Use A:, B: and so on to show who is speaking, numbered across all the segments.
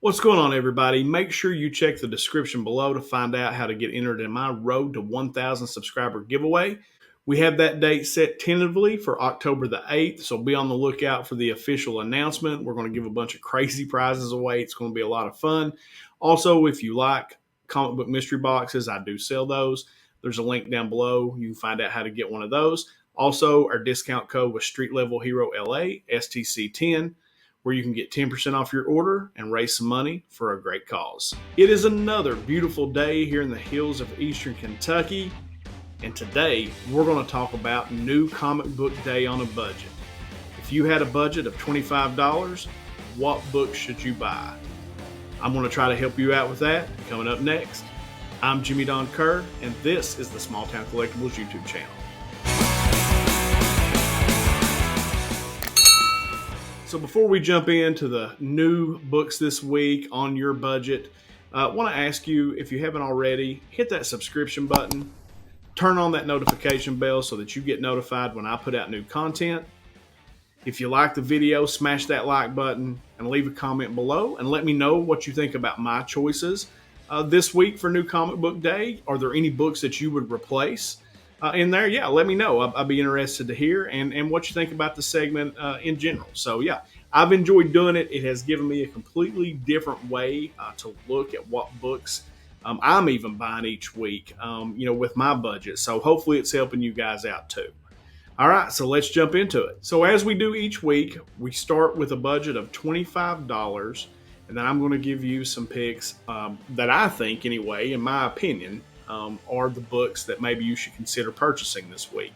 A: What's going on, everybody? Make sure you check the description below to find out how to get entered in my Road to 1,000 subscriber giveaway. We have that date set tentatively for October the 8th, so be on the lookout for the official announcement. We're going to give a bunch of crazy prizes away. It's going to be a lot of fun. Also, if you like comic book mystery boxes, I do sell those. There's a link down below. You can find out how to get one of those. Also, our discount code was Street Level Hero LA, STC10, where you can get 10% off your order and raise some money for a great cause. It is another beautiful day here in the hills of Eastern Kentucky, and today we're going to talk about New Comic Book Day on a budget. If you had a budget of $25, what book should you buy? I'm going to try to help you out with that coming up next. I'm Jimmy Don Kerr, and this is the SmallTown Collectibles YouTube channel. So before we jump into the new books this week on your budget, I want to ask you, if you haven't already, hit that subscription button, turn on that notification bell so that you get notified when I put out new content. If you like the video, smash that like button and leave a comment below and let me know what you think about my choices this week for New Comic Book Day. Are there any books that you would replace in there? Yeah, let me know. I'd be interested to hear and what you think about the segment in general. So yeah, I've enjoyed doing it. It has given me a completely different way to look at what books I'm even buying each week, with my budget. So hopefully it's helping you guys out too. All right, so let's jump into it. So as we do each week, we start with a budget of $25, and then I'm going to give you some picks that I think, anyway, in my opinion, are the books that maybe you should consider purchasing this week.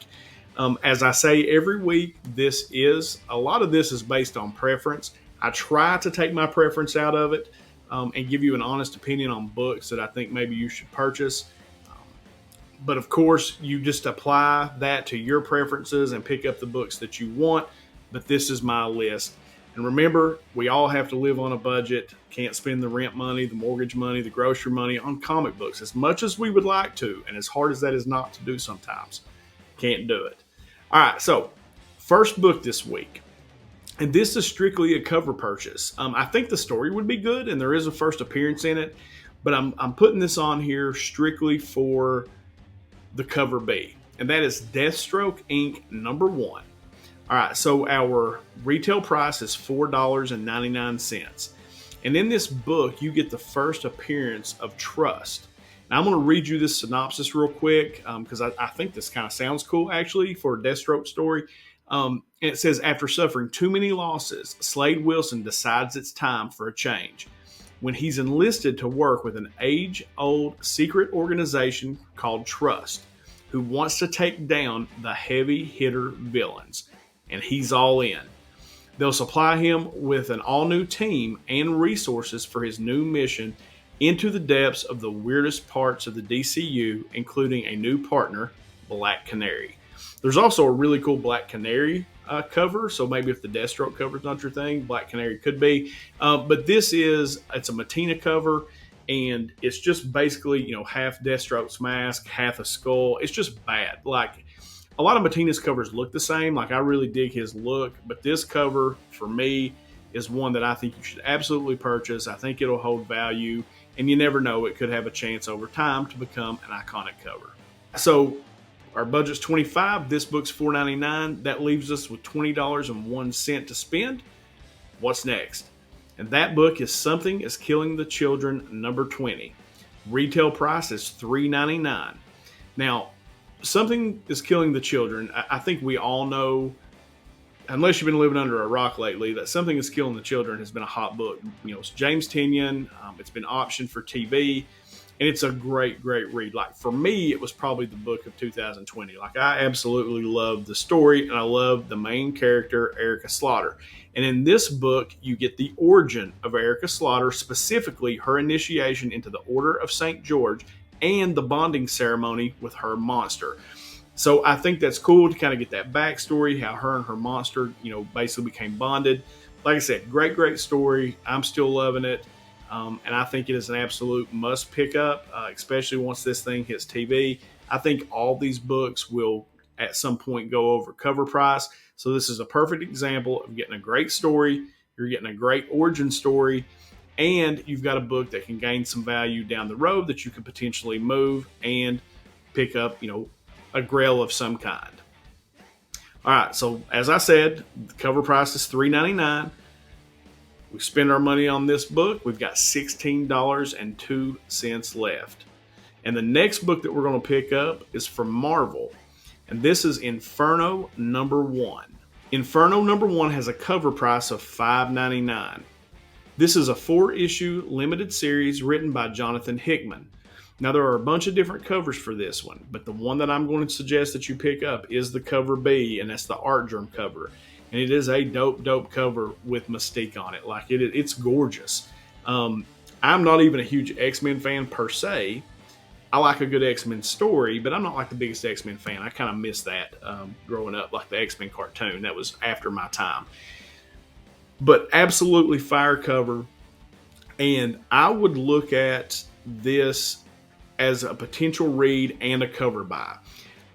A: As I say every week, a lot of this is based on preference. I try to take my preference out of it and give you an honest opinion on books that I think maybe you should purchase. But of course, you just apply that to your preferences and pick up the books that you want. But this is my list. And remember, we all have to live on a budget. Can't spend the rent money, the mortgage money, the grocery money on comic books as much as we would like to. And as hard as that is not to do sometimes. Can't do it. All right, so first book this week. And this is strictly a cover purchase. I think the story would be good, and there is a first appearance in it. But I'm putting this on here strictly for the cover B. And that is Deathstroke, Inc. #1. All right, so our retail price is $4.99. And in this book, you get the first appearance of Trust. Now, I'm going to read you this synopsis real quick because I think this kind of sounds cool, actually, for a Deathstroke story. And it says, after suffering too many losses, Slade Wilson decides it's time for a change when he's enlisted to work with an age-old secret organization called Trust, who wants to take down the heavy-hitter villains. And he's all in. They'll supply him with an all-new team and resources for his new mission into the depths of the weirdest parts of the DCU, including a new partner, Black Canary. There's also a really cool Black Canary cover, so maybe if the Deathstroke cover is not your thing, Black Canary could be. But it's a Matina cover, and it's just basically, half Deathstroke's mask, half a skull. It's just bad. Like, a lot of Matina's covers look the same. Like, I really dig his look, but this cover, for me, is one that I think you should absolutely purchase. I think it'll hold value, and you never know, it could have a chance over time to become an iconic cover. So, our budget's $25. This book's $4.99. That leaves us with $20.01 to spend. What's next? And that book is Something is Killing the Children, #20. Retail price is $3.99. Now, Something is Killing the Children. I think we all know, unless you've been living under a rock lately, that Something is Killing the Children has been a hot book. It's James Tynion. It's been optioned for TV. And it's a great, great read. Like, for me, it was probably the book of 2020. Like, I absolutely love the story, and I love the main character, Erica Slaughter. And in this book, you get the origin of Erica Slaughter, specifically her initiation into the Order of St. George and the bonding ceremony with her monster. So I think that's cool to kind of get that backstory, how her and her monster, basically became bonded. Like I said, great, great story. I'm still loving it. And I think it is an absolute must pick up, especially once this thing hits TV. I think all these books will at some point go over cover price. So this is a perfect example of getting a great story. You're getting a great origin story, and you've got a book that can gain some value down the road that you could potentially move and pick up, a grail of some kind. All right, so as I said, the cover price is $3.99. We spend our money on this book. We've got $16.02 left. And the next book that we're going to pick up is from Marvel. And this is Inferno #1. Inferno #1 has a cover price of $5.99. This is a 4-issue limited series written by Jonathan Hickman. Now, there are a bunch of different covers for this one, but the one that I'm going to suggest that you pick up is the cover B, and that's the art germ cover. And it is a dope cover with Mystique on it. Like, it's gorgeous. I'm not even a huge X-Men fan per se. I like a good X-Men story, but I'm not like the biggest X-Men fan. I kind of missed that growing up, like the X-Men cartoon. That was after my time. But absolutely fire cover. And I would look at this as a potential read and a cover buy.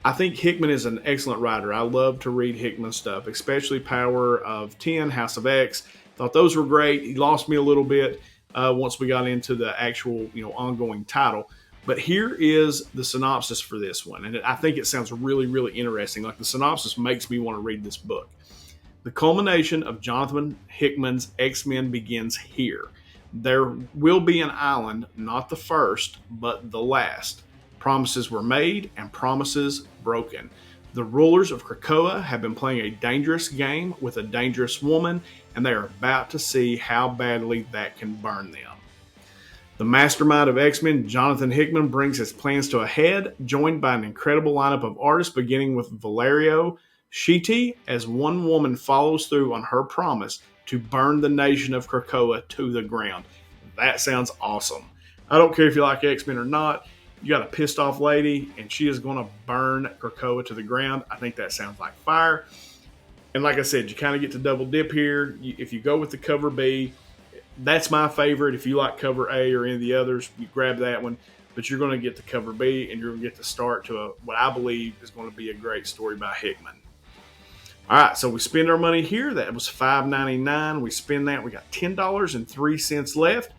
A: I think Hickman is an excellent writer. I love to read Hickman stuff, especially Power of 10, House of X. Thought those were great. He lost me a little bit once we got into the actual, ongoing title. But here is the synopsis for this one. And I think it sounds really, really interesting. Like, the synopsis makes me want to read this book. The culmination of Jonathan Hickman's X-Men begins here. There will be an island, not the first, but the last. Promises were made and promises broken. The rulers of Krakoa have been playing a dangerous game with a dangerous woman, and they are about to see how badly that can burn them. The mastermind of X-Men, Jonathan Hickman, brings his plans to a head, joined by an incredible lineup of artists, beginning with Valerio Schiti, as one woman follows through on her promise to burn the nation of Krakoa to the ground. That sounds awesome. I don't care if you like X-Men or not. You got a pissed off lady, and she is going to burn Krakoa to the ground. I think that sounds like fire. And like I said, you kind of get to double dip here. If you go with the cover B, that's my favorite. If you like cover A or any of the others, you grab that one. But you're going to get the cover B, and you're going to get the start to what I believe is going to be a great story by Hickman. All right, so we spend our money here. That was $5.99. We spend that. We got $10.03 left.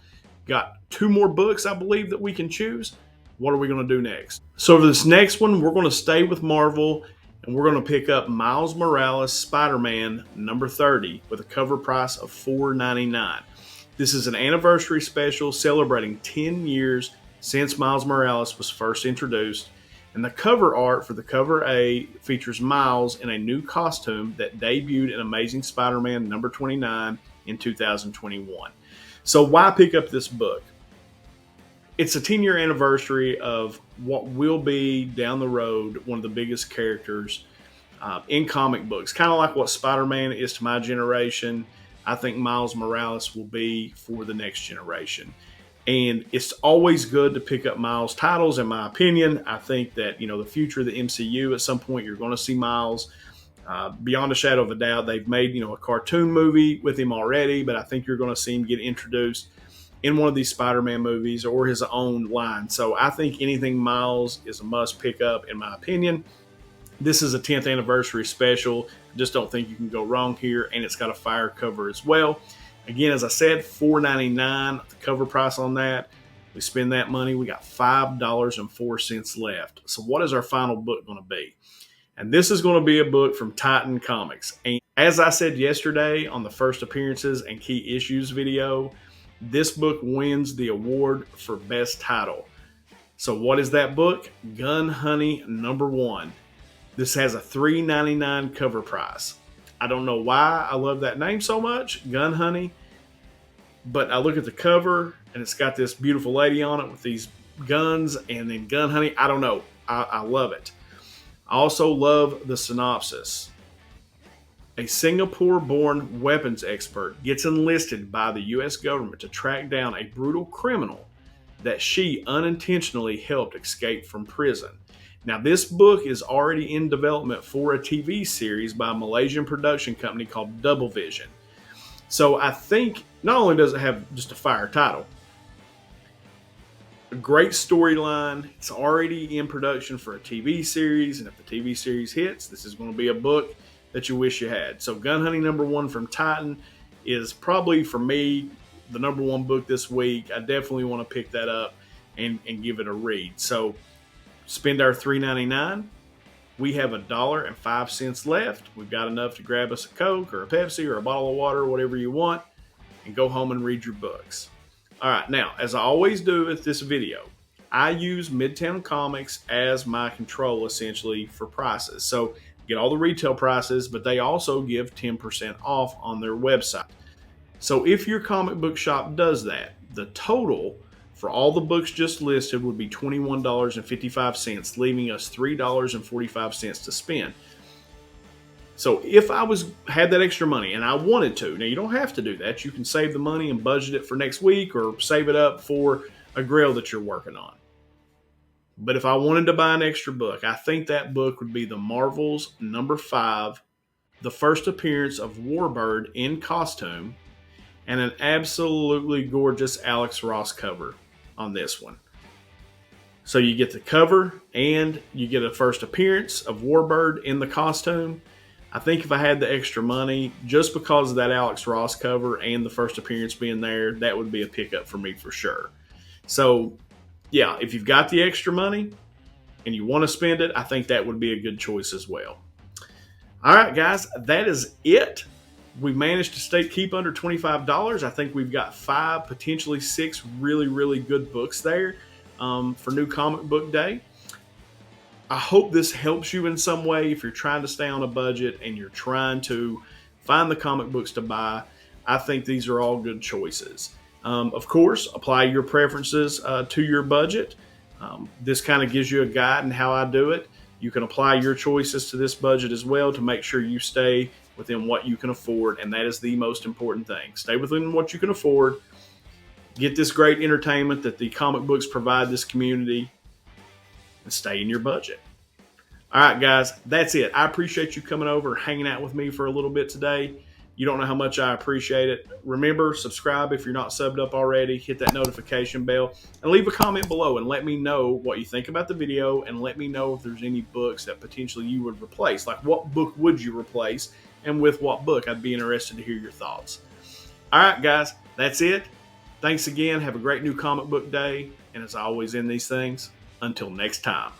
A: Got 2 more books, I believe, that we can choose. What are we going to do next? So for this next one, we're going to stay with Marvel, and we're going to pick up Miles Morales Spider-Man #30 with a cover price of $4.99. This is an anniversary special celebrating 10 years since Miles Morales was first introduced. And the cover art for the cover A features Miles in a new costume that debuted in Amazing Spider-Man #29 in 2021. So why pick up this book? It's a 10-year anniversary of what will be down the road one of the biggest characters in comic books. Kind of like what Spider-Man is to my generation, I think Miles Morales will be for the next generation. And it's always good to pick up Miles titles, in my opinion. I think that, the future of the MCU, at some point, you're going to see Miles. Beyond a shadow of a doubt, they've made, a cartoon movie with him already, but I think you're going to see him get introduced in one of these Spider-Man movies or his own line. So I think anything Miles is a must pick up, in my opinion. This is a 10th anniversary special. I just don't think you can go wrong here, and it's got a fire cover as well. Again, as I said, $4.99, the cover price on that. We spend that money, we got $5.04 left. So what is our final book going to be? And this is going to be a book from Titan Comics. And as I said yesterday on the first appearances and key issues video, this book wins the award for best title. So what is that book? Gun Honey #1. This has a $3.99 cover price. I don't know why I love that name so much, Gun Honey, but I look at the cover and it's got this beautiful lady on it with these guns and then Gun Honey. I don't know. I love it. I also love the synopsis. A Singapore-born weapons expert gets enlisted by the U.S. government to track down a brutal criminal that she unintentionally helped escape from prison. Now, this book is already in development for a TV series by a Malaysian production company called Double Vision. So I think not only does it have just a fire title, a great storyline, it's already in production for a TV series, and if the TV series hits, this is going to be a book that you wish you had. So Gun Honey #1 from Titan is probably, for me, the #1 book this week. I definitely want to pick that up and give it a read. So spend our $3.99. We have $1.05 left. We've got enough to grab us a Coke or a Pepsi or a bottle of water, whatever you want, and go home and read your books. All right, now, as I always do with this video, I use Midtown Comics as my control, essentially, for prices. So get all the retail prices, but they also give 10% off on their website. So if your comic book shop does that, the total for all the books just listed would be $21.55, leaving us $3.45 to spend. So if I had that extra money and I wanted to, now you don't have to do that. You can save the money and budget it for next week or save it up for a grail that you're working on. But if I wanted to buy an extra book, I think that book would be the Marvels #5, the first appearance of Warbird in costume, and an absolutely gorgeous Alex Ross cover on this one. So you get the cover and you get a first appearance of Warbird in the costume. I think if I had the extra money, just because of that Alex Ross cover and the first appearance being there, that would be a pickup for me for sure. So yeah, if you've got the extra money and you want to spend it, I think that would be a good choice as well. All right, guys, that is it. We managed to keep under $25. I think we've got 5, potentially 6 really, really good books there for New Comic Book Day. I hope this helps you in some way if you're trying to stay on a budget and you're trying to find the comic books to buy. I think these are all good choices. Of course, apply your preferences to your budget. This kind of gives you a guide in how I do it. You can apply your choices to this budget as well to make sure you stay within what you can afford, and that is the most important thing. Stay within what you can afford. Get this great entertainment that the comic books provide this community, and stay in your budget. All right, guys, that's it. I appreciate you coming over and hanging out with me for a little bit today. You don't know how much I appreciate it. Remember, subscribe if you're not subbed up already. Hit that notification bell and leave a comment below and let me know what you think about the video, and let me know if there's any books that potentially you would replace. Like, what book would you replace and with what book? I'd be interested to hear your thoughts. All right, guys, that's it. Thanks again. Have a great New Comic Book Day. And as I always end these things, until next time.